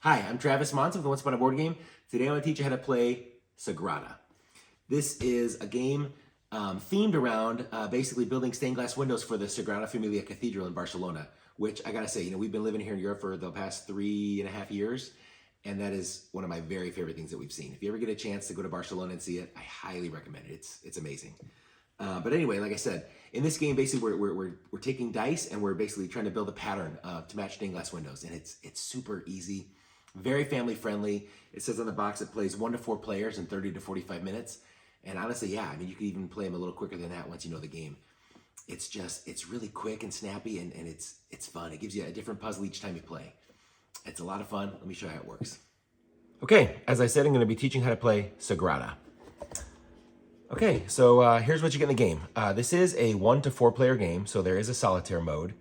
Hi, I'm Travis Monson with the Once Upon a Board Game. Today I'm going to teach you how to play Sagrada. This is a game themed around basically building stained glass windows for the Sagrada Familia Cathedral in Barcelona, which I gotta say, we've been living here in Europe for the past 3.5 years, and that is one of my very favorite things that we've seen. If you ever get a chance to go to Barcelona and see it, I highly recommend it. It's amazing. But anyway, like I said, in this game, basically we're taking dice and we're basically trying to build a pattern to match stained glass windows, and it's super easy. Very family friendly. It says on the box it plays 1 to 4 players in 30 to 45 minutes. And honestly, yeah, you could even play them a little quicker than that once you know the game. It's really quick and snappy, and it's fun. It gives you a different puzzle each time you play. It's a lot of fun. Let me show you how it works. Okay, as I said, I'm going to be teaching how to play Sagrada. Okay, so here's what you get in the game. This is a 1 to 4 player game, so there is a solitaire mode.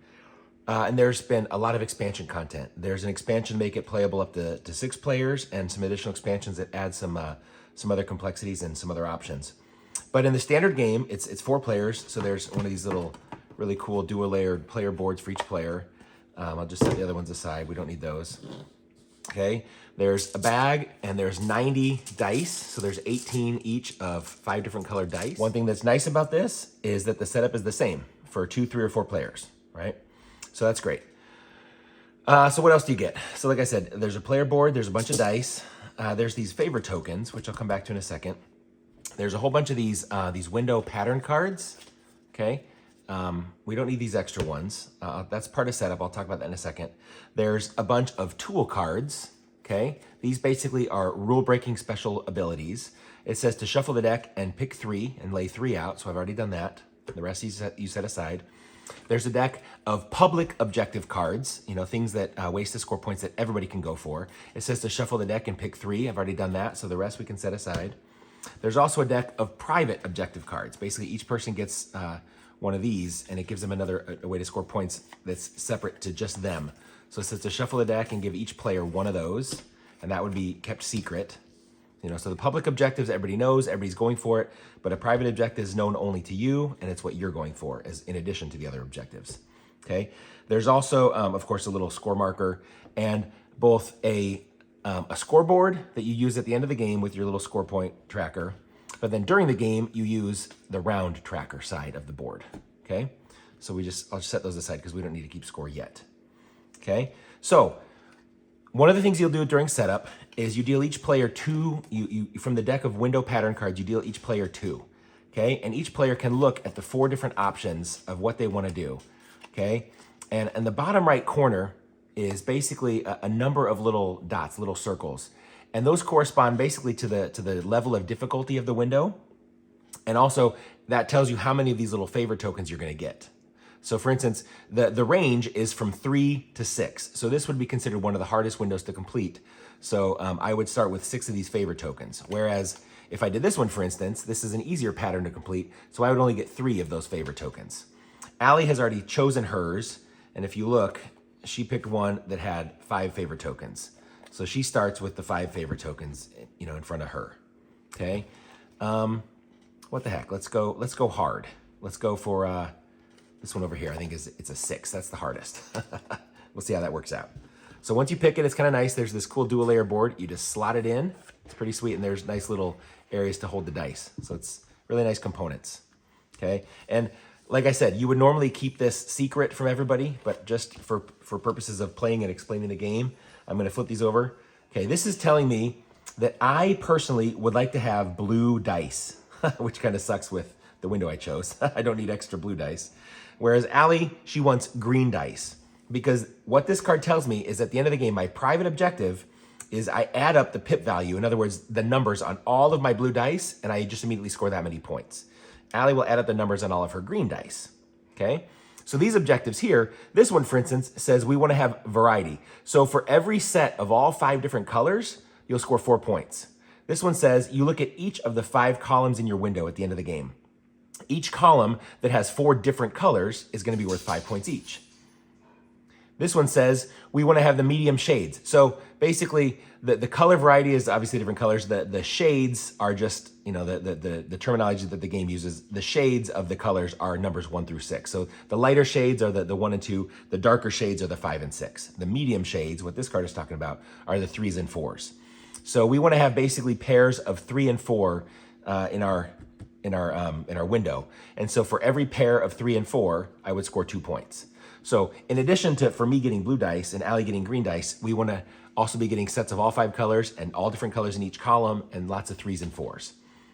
And there's been a lot of expansion content. There's an expansion to make it playable up to 6 players, and some additional expansions that add some other complexities and some other options. But in the standard game, it's 4 players, so there's one of these little really cool dual-layered player boards for each player. I'll just set the other ones aside. We don't need those. Okay, there's a bag, and there's 90 dice, so there's 18 each of 5 different colored dice. One thing that's nice about this is that the setup is the same for 2, 3, or 4 players, right? So that's great. So what else do you get? So like I said, there's a player board, there's a bunch of dice, there's these favor tokens, which I'll come back to in a second. There's a whole bunch of these window pattern cards, okay? We don't need these extra ones. That's part of setup, I'll talk about that in a second. There's a bunch of tool cards, okay? These basically are rule-breaking special abilities. It says to shuffle the deck and pick 3 and lay 3 out, so I've already done that. The rest you set aside. There's a deck of public objective cards, things that waste the score points that everybody can go for. It says to shuffle the deck and pick 3. I've already done that, so the rest we can set aside. There's also a deck of private objective cards. Basically, each person gets one of these, and it gives them a way to score points that's separate to just them. So it says to shuffle the deck and give each player one of those, and that would be kept secret. So the public objectives, everybody knows, everybody's going for it, but a private objective is known only to you, and it's what you're going for, as in addition to the other objectives, okay? There's also, of course, a little score marker, and both a scoreboard that you use at the end of the game with your little score point tracker, but then during the game, you use the round tracker side of the board, okay? So I'll just set those aside because we don't need to keep score yet, okay? So one of the things you'll do during setup is you deal each player 2, from the deck of window pattern cards, you deal each player 2, okay? And each player can look at the 4 different options of what they want to do, okay? And in the bottom right corner is basically a number of little dots, little circles. And those correspond basically to the level of difficulty of the window. And also that tells you how many of these little favor tokens you're going to get. So for instance, the range is from 3 to 6. So this would be considered one of the hardest windows to complete. So I would start with 6 of these favor tokens. Whereas if I did this one, for instance, this is an easier pattern to complete. So I would only get 3 of those favor tokens. Allie has already chosen hers. And if you look, she picked one that had 5 favor tokens. So she starts with the 5 favor tokens, in front of her. Okay. What the heck? Let's go hard. Let's go for this one over here. I think it's a 6. That's the hardest. We'll see how that works out. So once you pick it, it's kind of nice. There's this cool dual layer board. You just slot it in. It's pretty sweet, and there's nice little areas to hold the dice. So it's really nice components. Okay. And like I said, you would normally keep this secret from everybody, but just for purposes of playing and explaining the game, I'm going to flip these over. Okay, this is telling me that I personally would like to have blue dice, which kind of sucks with the window I chose. I don't need extra blue dice. Whereas Allie, she wants green dice. Because what this card tells me is at the end of the game, my private objective is I add up the pip value, in other words, the numbers on all of my blue dice, and I just immediately score that many points. Allie will add up the numbers on all of her green dice, okay? So these objectives here, this one, for instance, says we want to have variety. So for every set of all 5 different colors, you'll score 4 points. This one says you look at each of the 5 columns in your window at the end of the game. Each column that has 4 different colors is going to be worth 5 points each. This one says we want to have the medium shades. So basically, the color variety is obviously different colors. The shades are just, you know, the terminology that the game uses. The shades of the colors are numbers 1 through 6. So the lighter shades are the 1 and 2. The darker shades are the 5 and 6. The medium shades, what this card is talking about, are the 3s and 4s. So we want to have basically pairs of 3 and 4 in our window. And so for every pair of 3 and 4, I would score 2 points. So in addition to, for me getting blue dice and Allie getting green dice, we want to also be getting sets of all 5 colors and all different colors in each column and lots of 3s and 4s,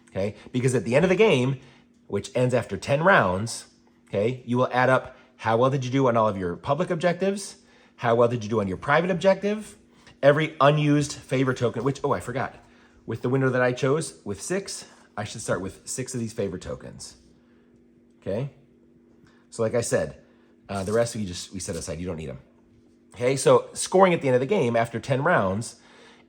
okay? Because at the end of the game, which ends after 10 rounds, okay, you will add up how well did you do on all of your public objectives, how well did you do on your private objective, every unused favor token, which, oh, I forgot. With the window that I chose, with 6, I should start with 6 of these favor tokens, okay? So like I said, the rest we set aside, you don't need them. Okay, so scoring at the end of the game after 10 rounds,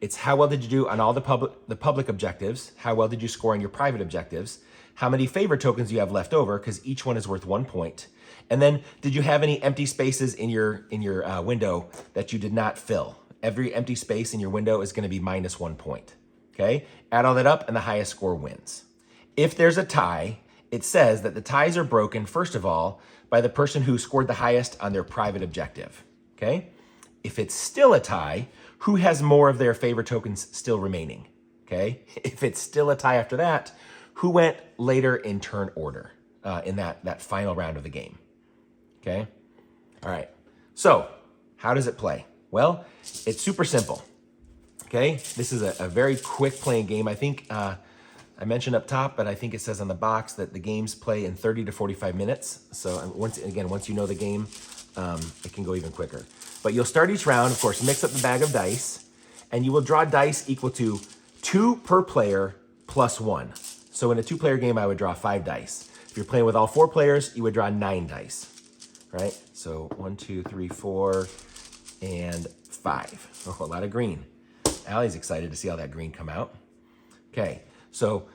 it's how well did you do on all the public objectives, how well did you score on your private objectives, how many favor tokens you have left over, because each one is worth 1 point, and then did you have any empty spaces in your window that you did not fill? Every empty space in your window is going to be minus 1 point. Okay, add all that up and the highest score wins. If there's a tie, it says that the ties are broken, first of all, by the person who scored the highest on their private objective, okay? If it's still a tie, who has more of their favor tokens still remaining, okay? If it's still a tie after that, who went later in turn order in that final round of the game, okay? All right, so how does it play? Well, it's super simple, okay? This is a very quick playing game. I think, I mentioned up top, but I think it says on the box that the games play in 30 to 45 minutes. So once you know the game, it can go even quicker. But you'll start each round, of course, mix up the bag of dice, and you will draw dice equal to 2 per player plus 1. So in a 2-player game, I would draw 5 dice. If you're playing with all 4 players, you would draw 9 dice, right? So 1, 2, 3, 4, and 5. Oh, a lot of green. Allie's excited to see all that green come out. Okay. So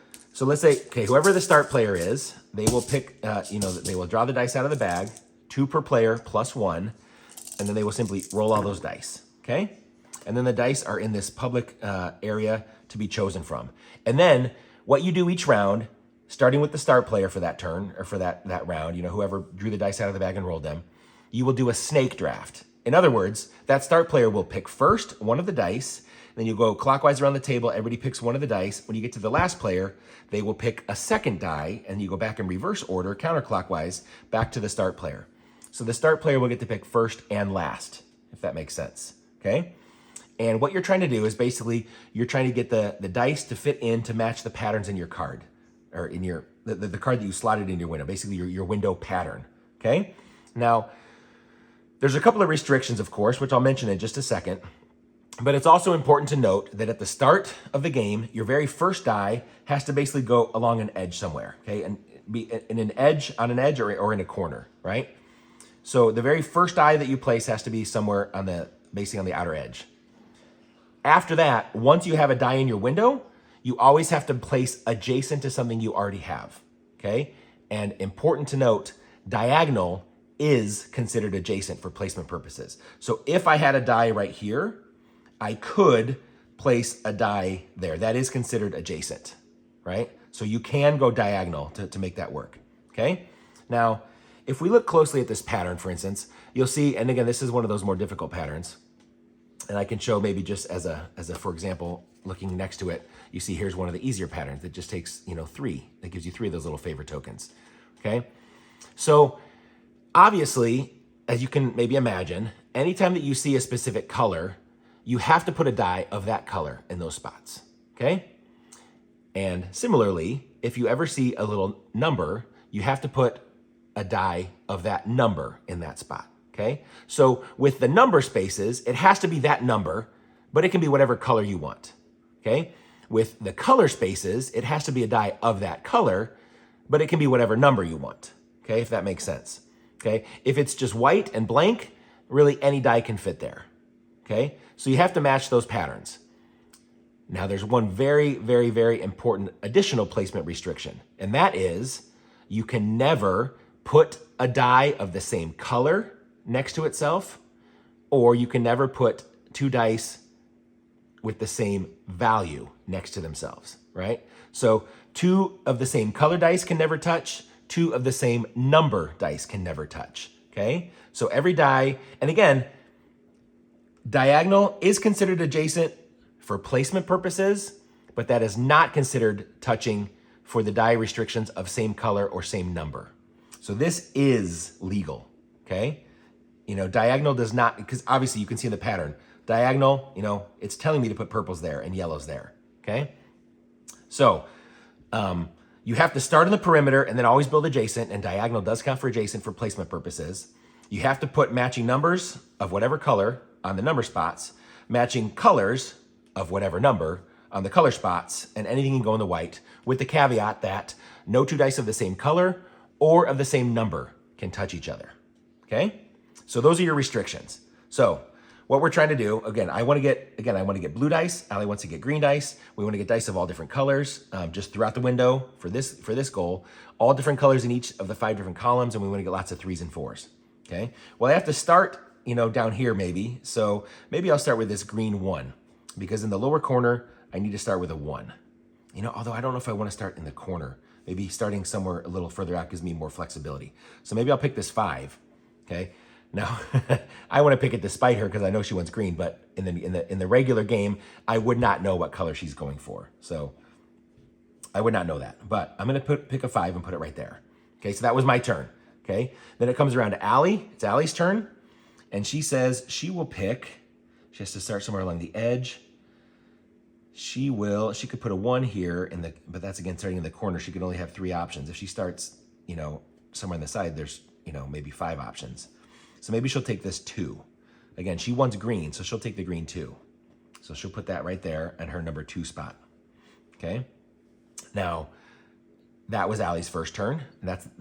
let's say, okay, whoever the start player is, they will pick, they will draw the dice out of the bag, 2 per player plus 1, and then they will simply roll all those dice, okay? And then the dice are in this public area to be chosen from. And then what you do each round, starting with the start player for that turn, or for that round, whoever drew the dice out of the bag and rolled them, you will do a snake draft. In other words, that start player will pick first one of the dice, then you go clockwise around the table, everybody picks one of the dice. When you get to the last player, they will pick a second die, and you go back in reverse order, counterclockwise, back to the start player. So the start player will get to pick first and last, if that makes sense, okay? And what you're trying to do is basically, you're trying to get the dice to fit in to match the patterns in your card, or in the card that you slotted in your window, basically your window pattern, okay? Now, there's a couple of restrictions, of course, which I'll mention in just a second. But it's also important to note that at the start of the game, your very first die has to basically go along an edge somewhere, okay? And be on an edge or in a corner, right? So the very first die that you place has to be somewhere basically on the outer edge. After that, once you have a die in your window, you always have to place adjacent to something you already have, okay? And important to note, diagonal is considered adjacent for placement purposes. So if I had a die right here, I could place a die there. That is considered adjacent, right? So you can go diagonal to make that work, okay? Now, if we look closely at this pattern, for instance, you'll see, and again, this is one of those more difficult patterns, and I can show maybe just as a for example, looking next to it, you see here's one of the easier patterns that just takes, 3. That gives you 3 of those little favor tokens, okay? So obviously, as you can maybe imagine, anytime that you see a specific color, you have to put a die of that color in those spots, okay? And similarly, if you ever see a little number, you have to put a die of that number in that spot, okay? So with the number spaces, it has to be that number, but it can be whatever color you want, okay? With the color spaces, it has to be a die of that color, but it can be whatever number you want, okay? If that makes sense, okay? If it's just white and blank, really any die can fit there, okay? So you have to match those patterns. Now there's one very, very, very important additional placement restriction, and that is you can never put a die of the same color next to itself or you can never put two dice with the same value next to themselves, right? So two of the same color dice can never touch, two of the same number dice can never touch, okay? So every die, and again, diagonal is considered adjacent for placement purposes, but that is not considered touching for the die restrictions of same color or same number. So this is legal, okay? You know, diagonal does not, because obviously you can see in the pattern, diagonal, you know, it's telling me to put purples there and yellows there, okay? So you have to start on the perimeter and then always build adjacent, and diagonal does count for adjacent for placement purposes. You have to put matching numbers of whatever color on the number spots, matching colors of whatever number on the color spots, and anything can go in the white, with the caveat that no two dice of the same color or of the same number can touch each other, okay? So those are your restrictions. So what we're trying to do, again, I want to get blue dice. Allie wants to get green dice. We want to get dice of all different colors, just throughout the window for this goal, all different colors in each of the 5 different columns, and we want to get lots of 3s and 4s, okay? Well, I have to start, you know, down here maybe. So maybe I'll start with this green 1, because in the lower corner, I need to start with a 1. You know, although I don't know if I want to start in the corner. Maybe starting somewhere a little further out gives me more flexibility. So maybe I'll pick this 5, okay? Now, I want to pick it despite her because I know she wants green, but in the regular game, I would not know what color she's going for. So I would not know that. But I'm going to pick a 5 and put it right there. Okay, so that was my turn. Okay, then it comes around to Allie. It's Allie's turn. And she says she will pick, she has to start somewhere along the edge. She could put a 1 here, but that's again starting in the corner. She can only have 3 options. If she starts, you know, somewhere on the side, there's, you know, maybe 5 options. So maybe she'll take this 2. Again, she wants green, so she'll take the green 2. So she'll put that right there at her number 2 spot, okay? Now, that was Allie's first turn.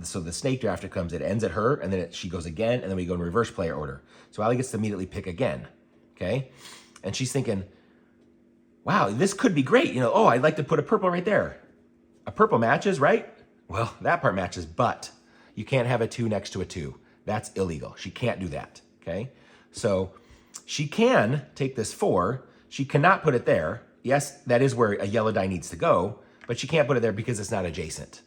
So the snake draft comes, it ends at her, and then she goes again, and then we go in reverse player order. So Allie gets to immediately pick again, okay? And she's thinking, wow, this could be great. You know, oh, I'd like to put a purple right there. A purple matches, right? Well, that part matches, but you can't have a 2 next to a 2. That's illegal. She can't do that, okay? So she can take this 4. She cannot put it there. Yes, that is where a yellow die needs to go, but she can't put it there because it's not adjacent.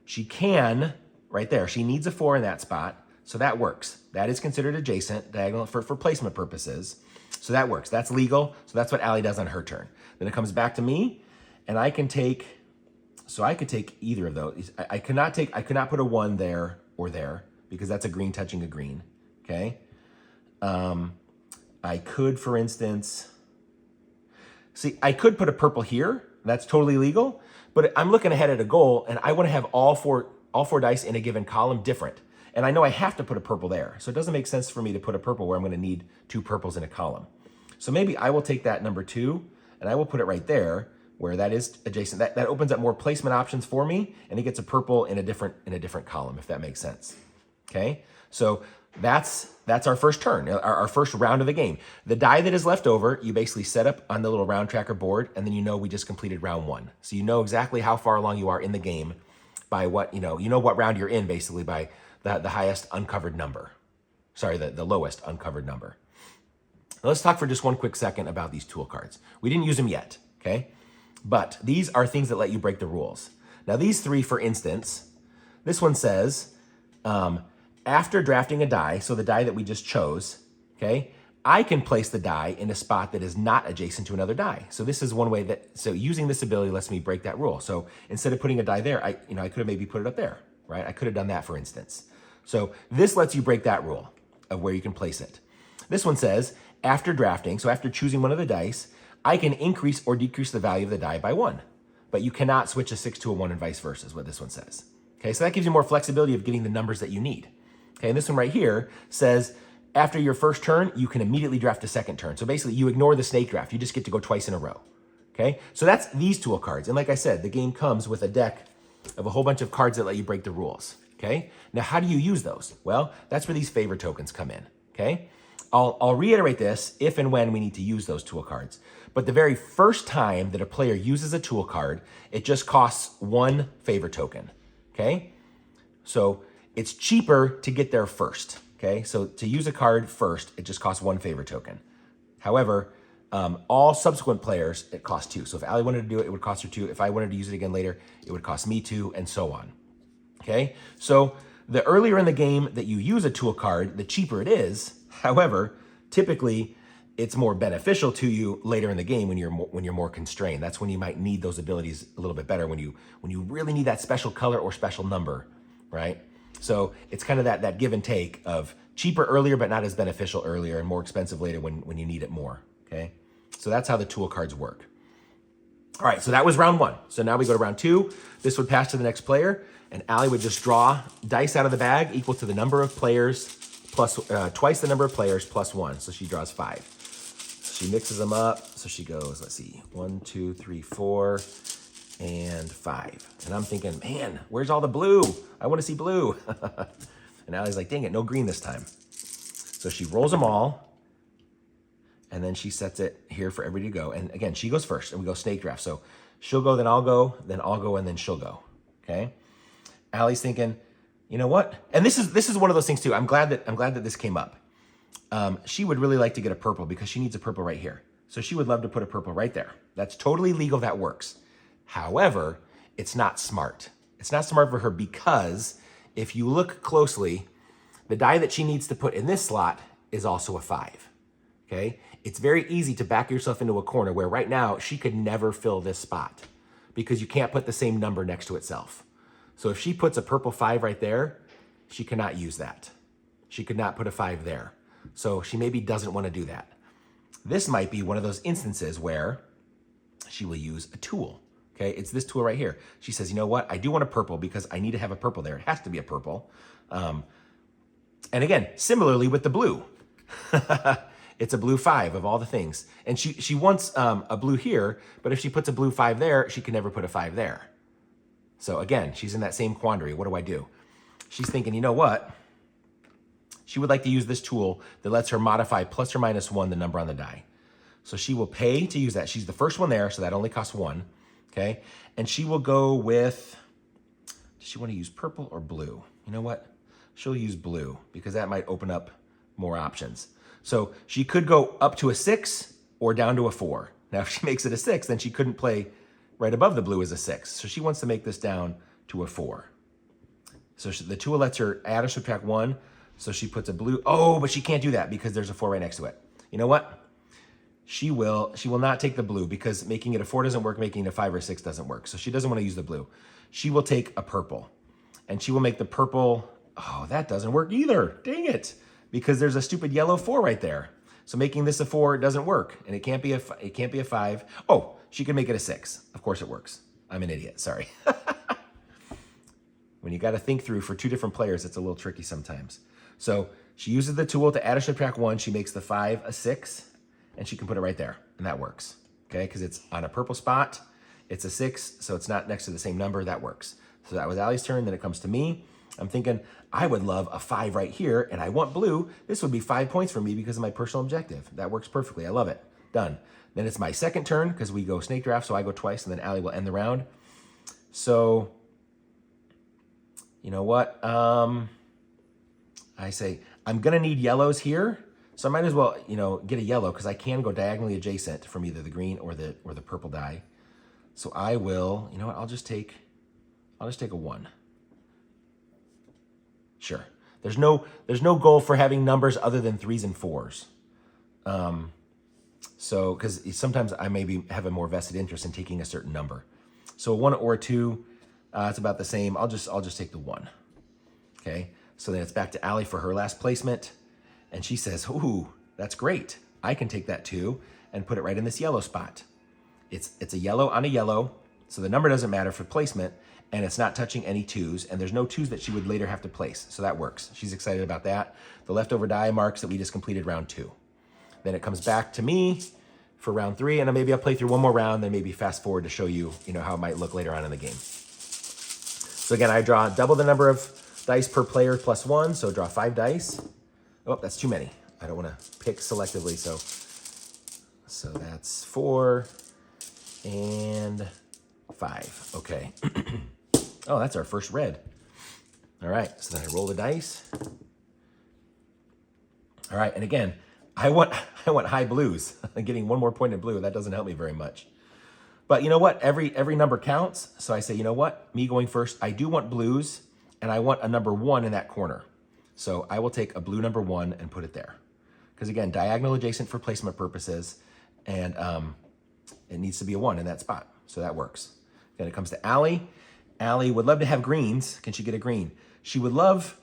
She can, right there. She needs a 4 in that spot, so that works. That is considered adjacent, diagonal for placement purposes. So that works. That's legal. So that's what Allie does on her turn. Then it comes back to me, and I can take, so I could take either of those. I could not put a 1 there or there, because that's a green touching a green, okay? I could, for instance, see, I could put a purple here. That's totally legal, but I'm looking ahead at a goal, and I want to have all four dice in a given column different. And I know I have to put a purple there, so it doesn't make sense for me to put a purple where I'm going to need 2 purples in a column. So maybe I will take that number 2, and I will put it right there, where that is adjacent. That opens up more placement options for me, and it gets a purple in a different column, if that makes sense. Okay, so that's our first turn, our first round of the game. The die that is left over, you basically set up on the little round tracker board, and then you know we just completed round 1. So you know exactly how far along you are in the game by what, you know what round you're in basically by the highest uncovered number. Sorry, the lowest uncovered number. Now let's talk for just one quick second about these tool cards. We didn't use them yet, okay? But these are things that let you break the rules. Now these 3, for instance, this one says, after drafting a die, so the die that we just chose, okay, I can place the die in a spot that is not adjacent to another die. So this is one way so using this ability lets me break that rule. So instead of putting a die there, I could have maybe put it up there, right? I could have done that, for instance. So this lets you break that rule of where you can place it. This one says, after drafting, so after choosing one of the dice, I can increase or decrease the value of the die by 1. But you cannot switch a 6 to a 1 and vice versa is what this one says. Okay, so that gives you more flexibility of getting the numbers that you need. Okay, and this one right here says, after your first turn, you can immediately draft a second turn. So basically, you ignore the snake draft. You just get to go twice in a row. Okay, so that's these tool cards. And like I said, the game comes with a deck of a whole bunch of cards that let you break the rules. Okay, now how do you use those? Well, that's where these favor tokens come in. Okay, I'll reiterate this if and when we need to use those tool cards. But the very first time that a player uses a tool card, it just costs 1 favor token. Okay, so it's cheaper to get there first. Okay, so to use a card first, it just costs 1 favor token. However, all subsequent players, it costs 2. So if Allie wanted to do it, it would cost her 2. If I wanted to use it again later, it would cost me 2, and so on. Okay, so the earlier in the game that you use a tool card, the cheaper it is. However, typically it's more beneficial to you later in the game when you're more constrained. That's when you might need those abilities a little bit better, when you really need that special color or special number, right? So it's kind of that give and take of cheaper earlier, but not as beneficial earlier, and more expensive later when you need it more. Okay, so that's how the tool cards work. All right, so that was round 1. So now we go to round 2. This would pass to the next player, and Allie would just draw dice out of the bag equal to the number of players plus twice the number of players plus 1. So she draws 5. She mixes them up. So she goes, let's see, 1, 2, 3, 4, and 5. And I'm thinking, man, where's all the blue? I want to see blue. And Allie's like, dang it, no green this time. So she rolls them all. And then she sets it here for everybody to go. And again, she goes first, and we go snake draft. So she'll go, then I'll go, and then she'll go. Okay. Allie's thinking, you know what? And this is one of those things too. I'm glad that this came up. She would really like to get a purple because she needs a purple right here. So she would love to put a purple right there. That's totally legal. That works. However, it's not smart. It's not smart for her because if you look closely, the die that she needs to put in this slot is also a 5. Okay. It's very easy to back yourself into a corner where right now she could never fill this spot because you can't put the same number next to itself. So if she puts a purple 5 right there, she cannot use that. She could not put a 5 there. So she maybe doesn't want to do that. This might be one of those instances where she will use a tool. Okay, it's this tool right here. She says, you know what? I do want a purple because I need to have a purple there. It has to be a purple. And again, similarly with the blue. It's a blue 5 of all the things. And she wants a blue here, but if she puts a blue 5 there, she can never put a 5 there. So again, she's in that same quandary. What do I do? She's thinking, you know what? She would like to use this tool that lets her modify plus or minus 1 the number on the die. So she will pay to use that. She's the first one there, so that only costs 1. Okay? And she will go with, does she want to use purple or blue? You know what? She'll use blue because that might open up more options. So she could go up to a 6 or down to a 4. Now, if she makes it a 6, then she couldn't play right above the blue as a 6. So she wants to make this down to a 4. So the tool lets her add or subtract 1. So she puts a blue. Oh, but she can't do that because there's a 4 right next to it. You know what? She will not take the blue because making it a 4 doesn't work. Making it a 5 or 6 doesn't work. So she doesn't want to use the blue. She will take a purple. And she will make the purple. Oh, that doesn't work either. Dang it. Because there's a stupid yellow 4 right there. So making this a 4 doesn't work. And it can't be a 5. Oh, she can make it a 6. Of course it works. I'm an idiot. Sorry. When you got to think through for 2 different players, it's a little tricky sometimes. So she uses the tool to add or subtract 1. She makes the 5 a 6, and she can put it right there, and that works. Okay, because it's on a purple spot. It's a 6, so it's not next to the same number. That works. So that was Allie's turn. Then it comes to me. I'm thinking, I would love a 5 right here, and I want blue. This would be 5 points for me because of my personal objective. That works perfectly. I love it. Done. Then it's my second turn because we go snake draft, so I go twice, and then Allie will end the round. So, you know what? I say, I'm going to need yellows here, so I might as well, get a yellow because I can go diagonally adjacent from either the green or the purple die. So I will, you know what? I'll just take a 1. Sure. There's no goal for having numbers other than 3s and 4s. So, because sometimes I maybe have a more vested interest in taking a certain number. So a 1 or a 2, it's about the same. I'll just take the 1. Okay. So then it's back to Allie for her last placement. And she says, ooh, that's great. I can take that 2 and put it right in this yellow spot. It's a yellow on a yellow. So the number doesn't matter for placement. And it's not touching any 2s. And there's no 2s that she would later have to place. So that works. She's excited about that. The leftover die marks that we just completed round 2. Then it comes back to me for round 3. And maybe I'll play through one more round. Then maybe fast forward to show you, how it might look later on in the game. So again, I draw double the number of dice per player plus 1. So draw 5 dice. Oh, that's too many. I don't want to pick selectively. So that's 4 and 5. Okay. Oh, that's our first red. All right. So then I roll the dice. All right, and again, I want high blues. Getting one more point in blue, that doesn't help me very much. But you know what? Every number counts. So I say, you know what? Me going first, I do want blues, and I want a number 1 in that corner. So I will take a blue number 1 and put it there. Because again, diagonal adjacent for placement purposes, and it needs to be a 1 in that spot. So that works. Then it comes to Allie. Allie would love to have greens. Can she get a green? She would love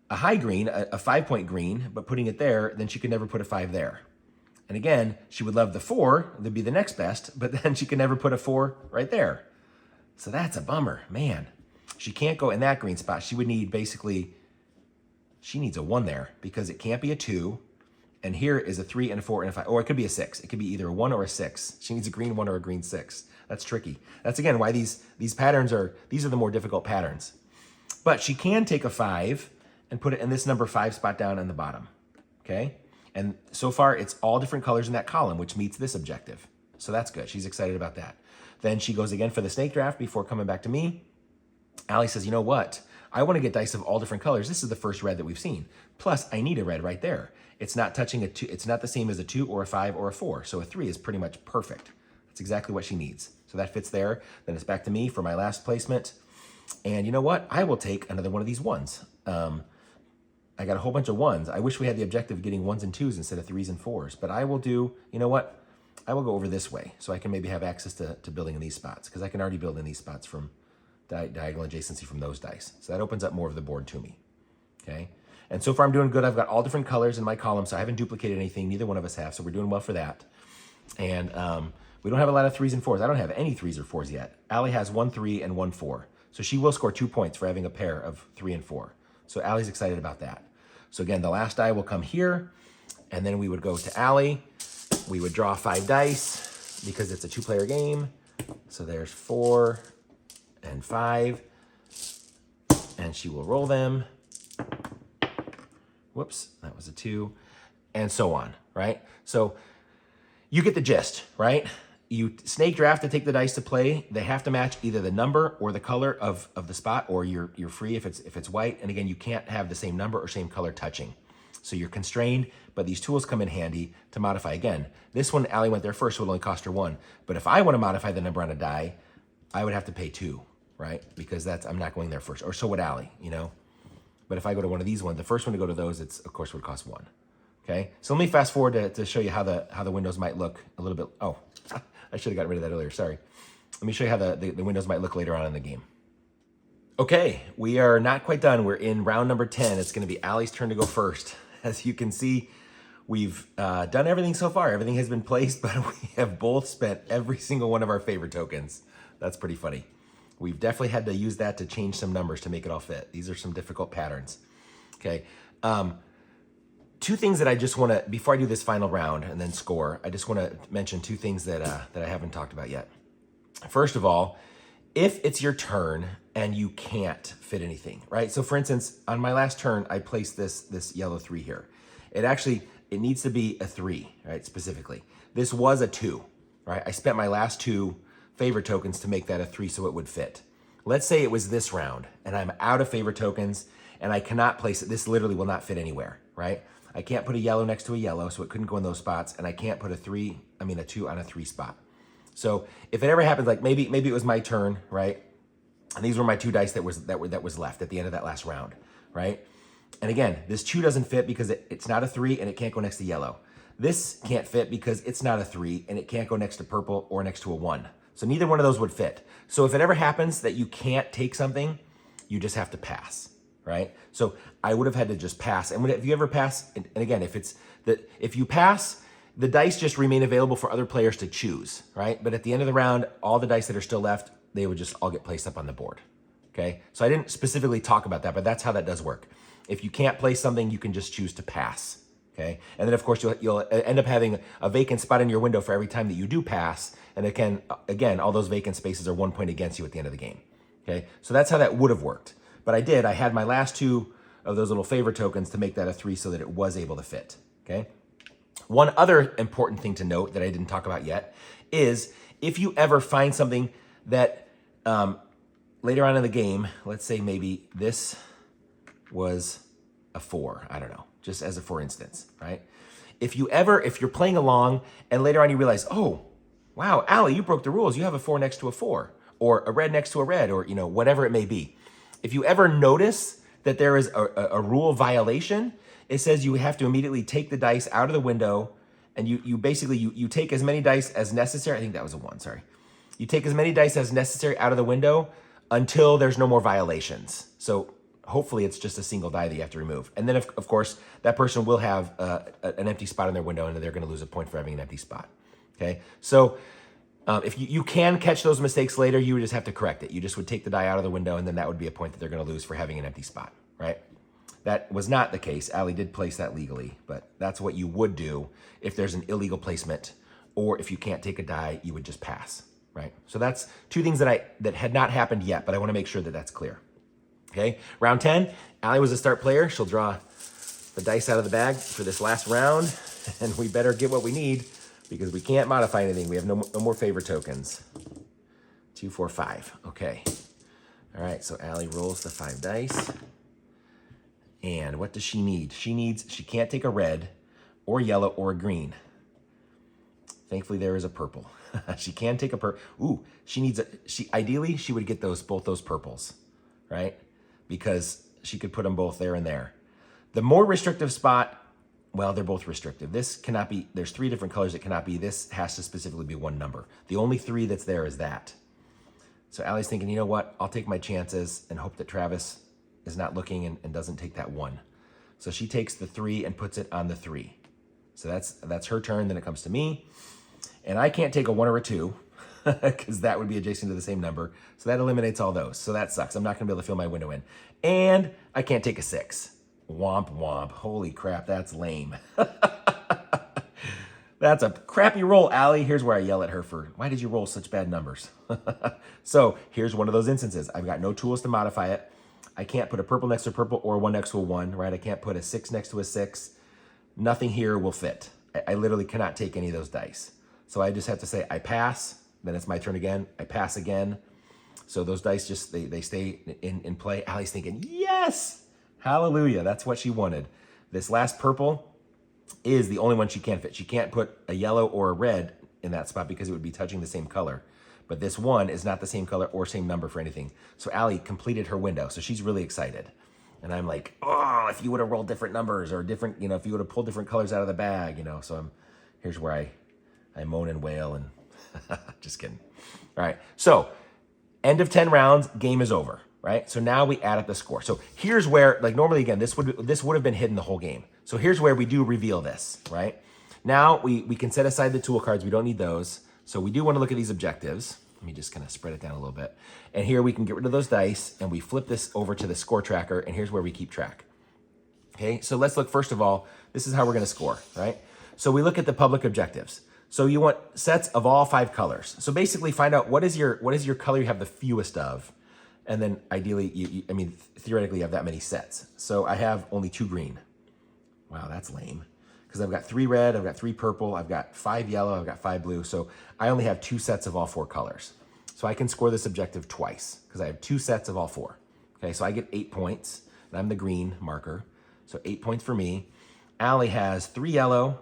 a high green, a 5-point green, but putting it there, then she could never put a 5 there. And again, she would love the 4, that'd be the next best, but then she could never put a 4 right there. So that's a bummer, man. She can't go in that green spot. She would need basically, she needs a 1 there because it can't be a 2. And here is a 3 and a 4 and a 5, or it could be a 6. It could be either a 1 or a 6. She needs a green 1 or a green 6. That's tricky. That's again why these patterns are, these are the more difficult patterns. But she can take a 5 and put it in this number 5 spot down in the bottom, okay? And so far, it's all different colors in that column, which meets this objective. So that's good. She's excited about that. Then she goes again for the snake draft before coming back to me. Allie says, you know what? I want to get dice of all different colors. This is the first red that we've seen. Plus, I need a red right there. It's not touching a 2. It's not the same as a 2 or a 5 or a 4. So a 3 is pretty much perfect. That's exactly what she needs. So that fits there. Then it's back to me for my last placement. And you know what? I will take another one of these 1s. I got a whole bunch of 1s. I wish we had the objective of getting 1s and 2s instead of 3s and 4s. But I will do, you know what? I will go over this way so I can maybe have access to building in these spots because I can already build in these spots from diagonal adjacency from those dice. So that opens up more of the board to me, okay? And so far I'm doing good. I've got all different colors in my column, so I haven't duplicated anything. Neither one of us have, so we're doing well for that. And we don't have a lot of 3s and 4s. I don't have any 3s or 4s yet. Allie has 1 3 and 1 4. So she will score 2 points for having a pair of 3 and 4. So Allie's excited about that. So again, the last die will come here, and then we would go to Allie. We would draw 5 dice because it's a 2-player game. So there's 4 and 5, and she will roll them. Whoops, that was a 2, and so on, right? So you get the gist, right? You snake draft to take the dice to play. They have to match either the number or the color of the spot, or you're free if it's white. And again, you can't have the same number or same color touching. So you're constrained, but these tools come in handy to modify. Again, this one, Allie went there first, so it only cost her 1. But if I want to modify the number on a die, I would have to pay 2, right? Because I'm not going there first, or so would Allie, you know? But if I go to one of these ones, the first one to go to those, it's of course would cost 1. Okay, so let me fast forward to show you how the windows might look a little bit. Oh, I should have gotten rid of that earlier, sorry. Let me show you how the windows might look later on in the game. Okay, we are not quite done. We're in round number 10. It's gonna be Allie's turn to go first. As you can see, we've done everything so far. Everything has been placed, but we have both spent every single one of our favorite tokens. That's pretty funny. We've definitely had to use that to change some numbers to make it all fit. These are some difficult patterns. Okay. 2 things that I just want to, before I do this final round and then score, I just want to mention 2 things that I haven't talked about yet. First of all, if it's your turn and you can't fit anything, right? So for instance, on my last turn, I placed this yellow 3 here. It needs to be a 3, right, specifically. This was a 2, right? I spent my last 2 favorite tokens to make that a 3 so it would fit. Let's say it was this round and I'm out of favorite tokens and I cannot place it. This literally will not fit anywhere, right? I can't put a yellow next to a yellow, so it couldn't go in those spots, and I can't put a 2 on a 3 spot. So if it ever happens, like maybe it was my turn, right? And these were my 2 dice that was left at the end of that last round, right? And again, this 2 doesn't fit because it's not a 3 and it can't go next to yellow. This can't fit because it's not a 3 and it can't go next to purple or next to a 1. So neither one of those would fit. So if it ever happens that you can't take something, you just have to pass, right? So I would have had to just pass. And if you ever pass, and again, if you pass, the dice just remain available for other players to choose, right? But at the end of the round, all the dice that are still left, they would just all get placed up on the board, okay? So I didn't specifically talk about that, but that's how that does work. If you can't place something, you can just choose to pass, okay? And then of course, you'll end up having a vacant spot in your window for every time that you do pass. And again, all those vacant spaces are 1 point against you at the end of the game, okay? So that's how that would have worked. But I had my last 2 of those little favor tokens to make that a 3 so that it was able to fit, okay? One other important thing to note that I didn't talk about yet is if you ever find something that later on in the game, let's say maybe this was a 4, I don't know, just as a for instance, right? If you're playing along and later on you realize, oh, wow, Allie, you broke the rules. You have a 4 next to a 4, or a red next to a red, or whatever it may be. If you ever notice that there is a rule violation, it says you have to immediately take the dice out of the window, and you basically take as many dice as necessary. I think that was a 1, sorry. You take as many dice as necessary out of the window until there's no more violations. So hopefully it's just a single die that you have to remove. And then of course, that person will have an empty spot in their window, and they're gonna lose a point for having an empty spot, okay? So if you can catch those mistakes later, you would just have to correct it. You just would take the die out of the window, and then that would be a point that they're gonna lose for having an empty spot, right? That was not the case. Allie did place that legally, but that's what you would do if there's an illegal placement, or if you can't take a die, you would just pass, right? So that's 2 things that had not happened yet, but I wanna make sure that that's clear. Okay, round 10, Allie was a start player. She'll draw the dice out of the bag for this last round, and we better get what we need because we can't modify anything. We have no more favor tokens. 2, 4, 5, okay. All right, so Allie rolls the 5 dice. And what does she need? She can't take a red or yellow or a green. Thankfully, there is a purple. She can take a purple. Ooh, ideally, she would get both those purples, right? Because she could put them both there and there. The more restrictive spot, well, they're both restrictive. This cannot be, there's 3 different colors it cannot be. This has to specifically be 1 number. The only 3 that's there is that. So Allie's thinking, you know what? I'll take my chances and hope that Travis is not looking and doesn't take that 1. So she takes the 3 and puts it on the 3. So that's her turn. Then it comes to me. And I can't take a 1 or a 2 because that would be adjacent to the same number. So that eliminates all those. So that sucks. I'm not going to be able to fill my window in. And I can't take a 6. Womp womp. Holy crap, that's lame. That's a crappy roll, Allie. Here's where I yell at her for, why did you roll such bad numbers? So here's one of those instances. I've got no tools to modify it. I can't put a purple next to a purple or a 1 next to a 1, right? I can't put a 6 next to a 6. Nothing here will fit. I literally cannot take any of those dice. So I just have to say, I pass. Then it's my turn again. I pass again. So those dice just, they stay in play. Allie's thinking, yes, hallelujah. That's what she wanted. This last purple is the only one she can't fit. She can't put a yellow or a red in that spot because it would be touching the same color. But this one is not the same color or same number for anything. So Allie completed her window. So she's really excited. And I'm like, oh, if you would have rolled different numbers or different, if you would have pulled different colors out of the bag, So here's where I moan and wail and just kidding. All right. So end of 10 rounds, game is over, right? So now we add up the score. So here's where, like normally again, this would have been hidden the whole game. So here's where we do reveal this, right? Now we can set aside the tool cards. We don't need those. So we do want to look at these objectives. Let me just kind of spread it down a little bit. And here we can get rid of those dice and we flip this over to the score tracker. And here's where we keep track. Okay, so let's look first of all, this is how we're going to score, right? So we look at the public objectives. So you want sets of all 5 colors. So basically find out what is your color you have the fewest of. And then ideally, theoretically you have that many sets. So I have only 2 green. Wow, that's lame. Because I've got 3 red, I've got 3 purple, I've got 5 yellow, I've got 5 blue. So I only have 2 sets of all 4 colors. So I can score this objective twice because I have 2 sets of all 4. Okay, so I get 8 points, and I'm the green marker. So 8 points for me. Allie has 3 yellow,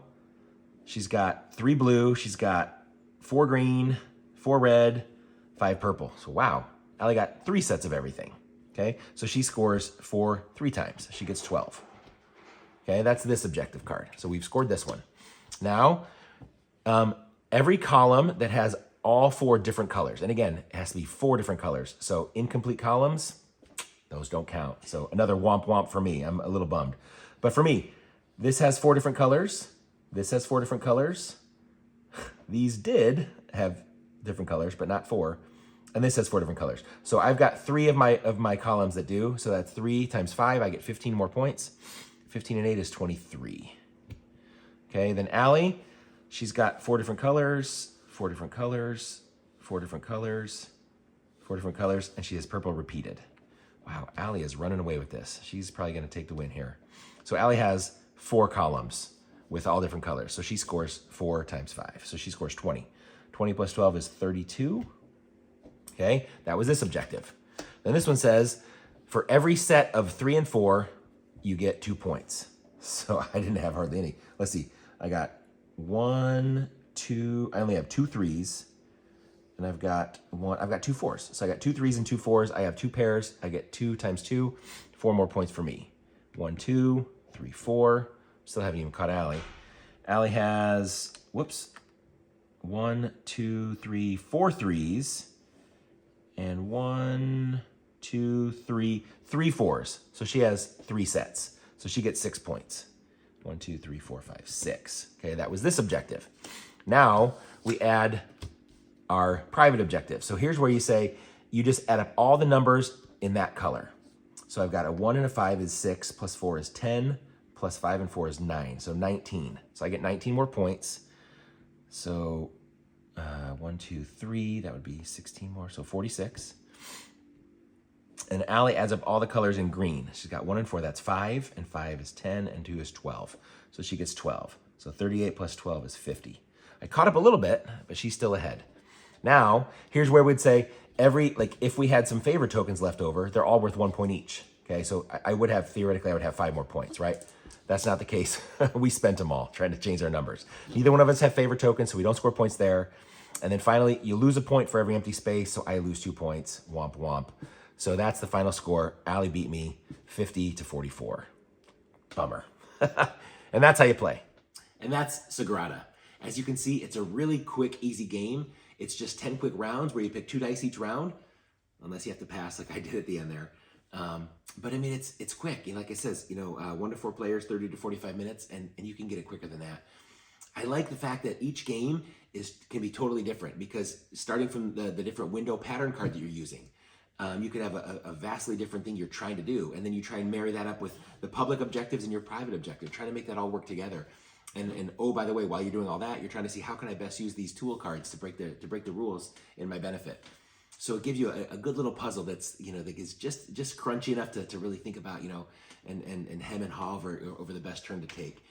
she's got 3 blue, she's got 4 green, 4 red, 5 purple. So wow, Allie got 3 sets of everything. Okay, so she scores 4 3 times. She gets 12. Okay, that's this objective card. So we've scored this one. Now, every column that has all 4 different colors, and again, it has to be 4 different colors. So incomplete columns, those don't count. So another womp womp for me. I'm a little bummed. But for me, this has 4 different colors. This has 4 different colors. These did have different colors, but not 4. And this has 4 different colors. So I've got 3 of my columns that do. So that's 3 times 5. I get 15 more points. 15 and 8 is 23. Okay, then Allie, she's got 4 different colors, 4 different colors, 4 different colors, 4 different colors, and she has purple repeated. Wow, Allie is running away with this. She's probably going to take the win here. So Allie has 4 columns with all different colors. So she scores 4 times 5. So she scores 20. 20 plus 12 is 32. Okay, that was this objective. Then this one says, for every set of 3 and 4, you get 2 points. So I didn't have hardly any. Let's see. I got 1, 2. I only have 2 3s, and I've got 2 4s. So I got 2 3s and 2 4s. I have 2 pairs. I get 2 times 2, 4 more points for me. 1, 2, 3, 4. Still haven't even caught Allie. Allie has 1, 2, 3, 4 3s, and 1, 2, 3, 3 4s. So she has 3 sets. So she gets 6 points. 1, 2, 3, 4, 5, 6. Okay, that was this objective. Now we add our private objective. So here's where you say, you just add up all the numbers in that color. So I've got a 1 and a 5 is 6, plus 4 is 10, plus 5 and 4 is 9, so 19. So I get 19 more points. So 1, 2, 3, that would be 16 more, so 46. And Allie adds up all the colors in green. She's got 1 and 4, that's 5, and 5 is 10, and 2 is 12. So she gets 12. So 38 plus 12 is 50. I caught up a little bit, but she's still ahead. Now, here's where we'd say if we had some favor tokens left over, they're all worth 1 point each. Okay, so theoretically, I would have 5 more points, right? That's not the case. We spent them all trying to change our numbers. Neither one of us have favor tokens, so we don't score points there. And then finally, you lose a point for every empty space, so I lose 2 points. Womp womp. So that's the final score. Allie beat me 50 to 44. Bummer. And that's how you play. And that's Sagrada. As you can see, it's a really quick, easy game. It's just 10 quick rounds where you pick 2 dice each round, unless you have to pass like I did at the end there. But I mean, it's quick. Like it says, 1 to 4 players, 30 to 45 minutes, and you can get it quicker than that. I like the fact that each game can be totally different, because starting from the different window pattern card that you're using, you could have a vastly different thing you're trying to do, and then you try and marry that up with the public objectives and your private objective, trying to make that all work together. And oh, by the way, while you're doing all that, you're trying to see how can I best use these tool cards to break the rules in my benefit. So it gives you a good little puzzle that's that is just crunchy enough to really think about and hem and haw over the best turn to take.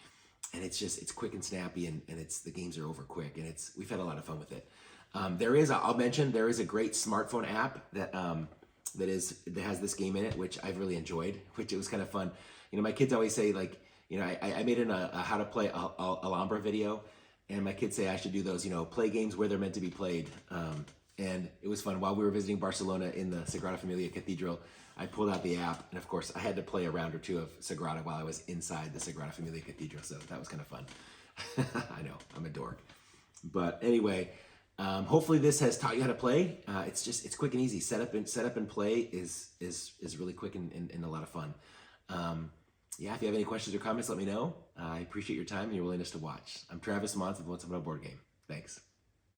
And it's quick and snappy, and the games are over quick, and we've had a lot of fun with it. I'll mention there is a great smartphone app that has this game in it, which I've really enjoyed, which it was kind of fun. My kids always say, like, I made a how to play Alhambra video, and my kids say I should do those, play games where they're meant to be played. And it was fun. While we were visiting Barcelona in the Sagrada Familia Cathedral, I pulled out the app, and of course I had to play a round or two of Sagrada while I was inside the Sagrada Familia Cathedral, so that was kind of fun. I know, I'm a dork. But anyway, hopefully this has taught you how to play. It's quick and easy. Set up and play is really quick and a lot of fun. Yeah, if you have any questions or comments, let me know. I appreciate your time and your willingness to watch. I'm Travis Mons with What's Up on a Board Game. Thanks.